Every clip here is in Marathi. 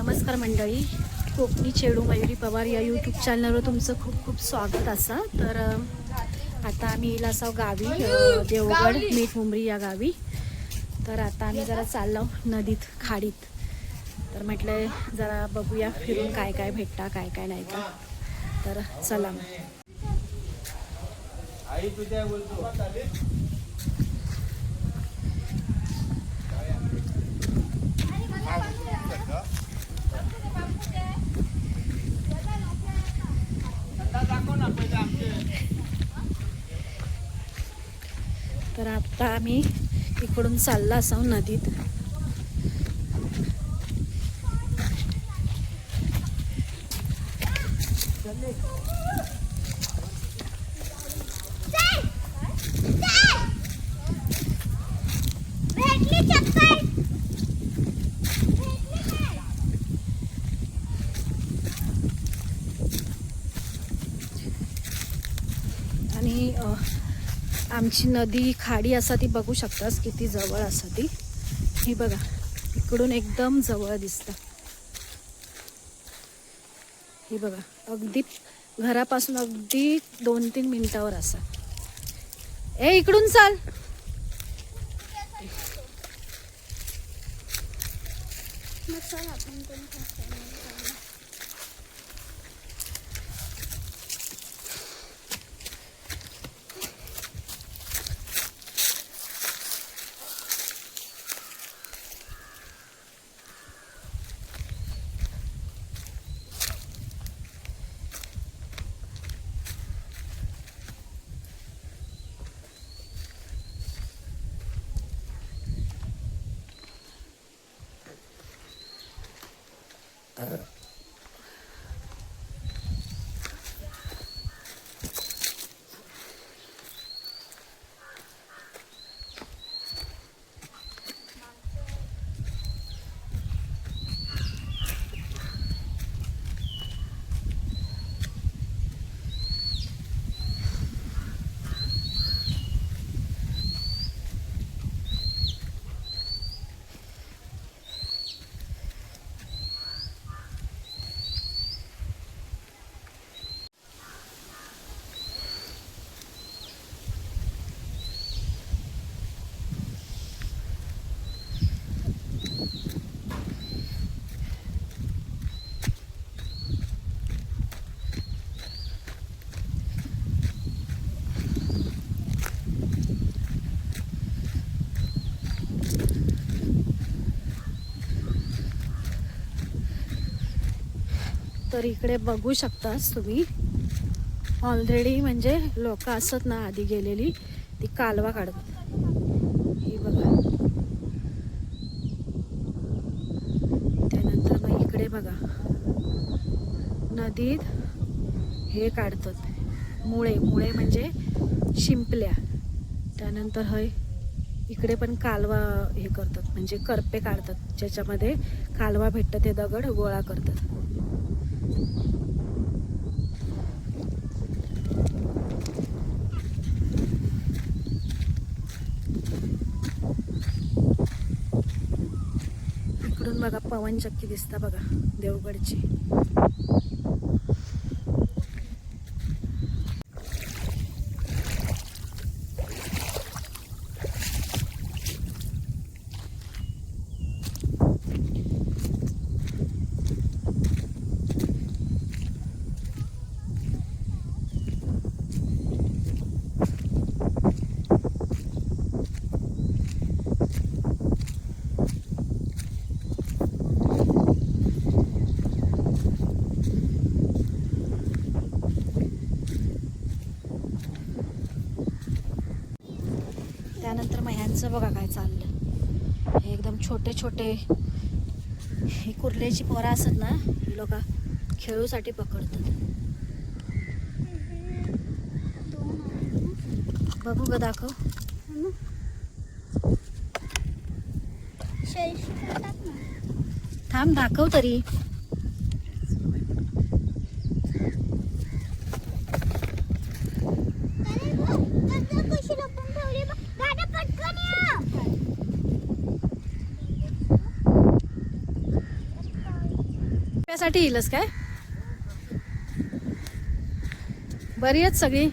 नमस्कार मंडळी, कोकणी चेडू मयुरी पवार या यूट्यूब चॅनलवर तुमचं खूप खूप स्वागत असा. तर आता आम्ही येईल असाव गावी, देवगड मीठमुंबरी या गावी. तर आता आम्ही जरा चाललो नदीत खाडीत. तर म्हटलं जरा बघूया फिरून काय काय भेटता काय काय नाही का. तर चला आई तुझ्या बोलतो. तर आता आम्ही इकडून चालला असाव नदीत. आणि आमची नदी खाडी असा ती बघू शकतास किती जवळ असा ती. ही बघा इकडून एकदम जवळ दिसतं. ही बघा अगदी घरापासून अगदी 2-3 मिनिटावर असा. ए इकडून चाल. तर इकडे बघू शकतास तुम्ही ऑलरेडी म्हणजे लोक असत ना आधी गेलेली ती कालवा काढतात. ही बघा. त्यानंतर मग इकडे बघा नदीत हे काढतात मुळे मुळे म्हणजे शिंपल्या. त्यानंतर हे इकडे पण कालवा हे करतात म्हणजे करपे काढतात ज्याच्यामध्ये कालवा भेटतं ते दगड गोळा करतात. इकडून बघा पवनचक्की दिसता बघा देवगडची. त्यानंतर मग ह्यांचं बघा काय चाललं. हे एकदम छोटे छोटे हे कुर्ल्याची पोरं असत ना ही लोक खेळूसाठी पकडतात. बघू ग दाखव. थांब दाखव तरी. त्यासाठी येईलच काय? बरी आहेत सगळी?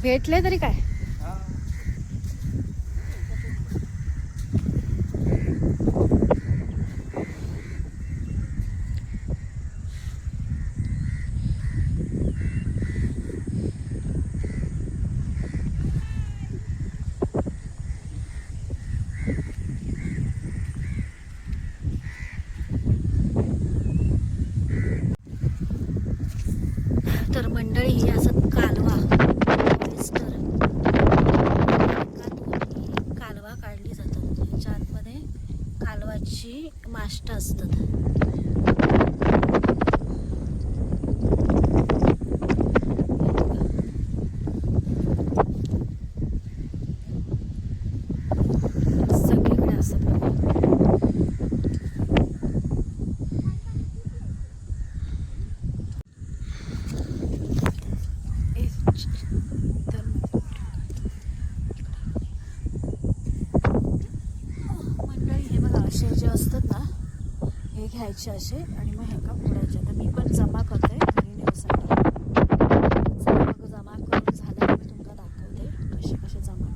भेटले तरी काय? तर मंडळी ही असं कालवा कालवा काढली जातात. त्याच्या आतमध्ये कालवाची माष्ट असतात. सगळीकडे असतात. असे जे असतात ना हे घ्यायचे असे आणि मग हे का फोडायचे. तर मी पण जमा करते घरी नेण्यासाठी. मग जमा करून झाल्यावर मी तुम्हाला दाखवते कसे कसे जमा.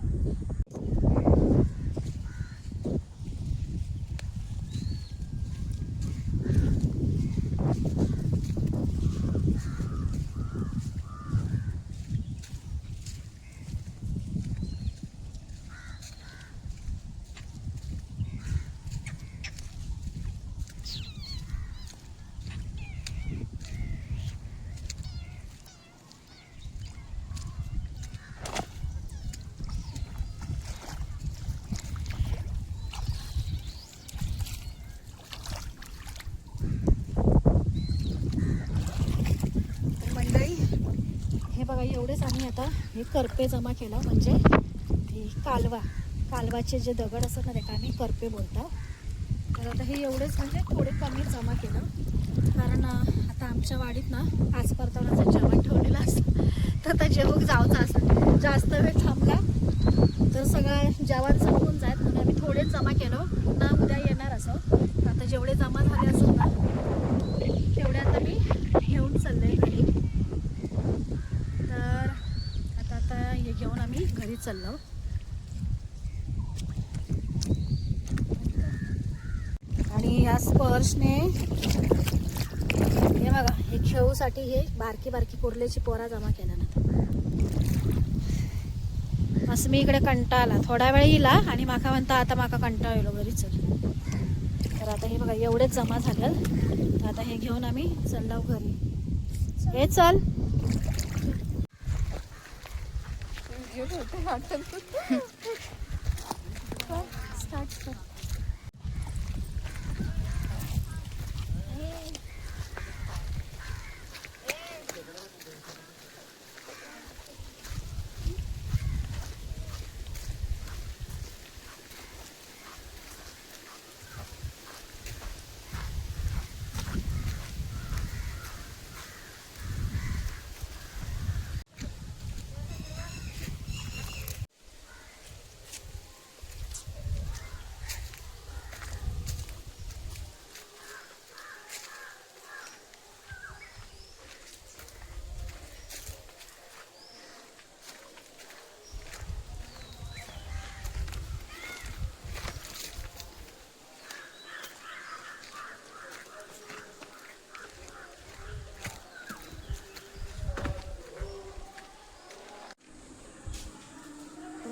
बघा एवढेच आम्ही आता हे करपे जमा केला. म्हणजे हे कालवाचे जे दगड असतात ना त्याला आम्ही करपे बोलतो. तर आता हे एवढेच म्हणजे थोडे कमी जमा केलं. कारण आता आमच्या वाडीत ना 5 परतावण्याचं जेवण ठेवलेलं असतं. तर आता जेवण जावचं असं जास्त वेळ थांबला तर सगळं जेवण संपून जाईल म्हणून आम्ही थोडेच जमा केलं. पुन्हा उद्या येणार असं. तर आता जेवढे जमा झाले असं ना तेवढे आता मी घेऊन चालले घरी. तर आता हे घेऊन आम्ही घरी चाललो. आणि ह्या स्पर्शने हे बघा हे खेळूसाठी हे बारकी कुर्ल्याची पोरा जमा केल्या ना. असं मी इकडे कंटाळला थोडा वेळ येला आणि माका म्हणता आता माका कंटाळ येलो घरी चल. तर आता हे बघा एवढेच जमा झालं. आता हे घेऊन आम्ही चाललो घरी. हे चल स्टार्ट कर.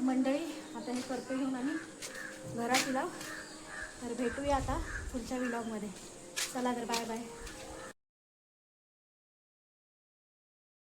मंडळी आता हे करपे घेऊन आम्ही घरात येलो. तर भेटूया आता पुढच्या व्लॉगमध्ये. चला तर बाय बाय.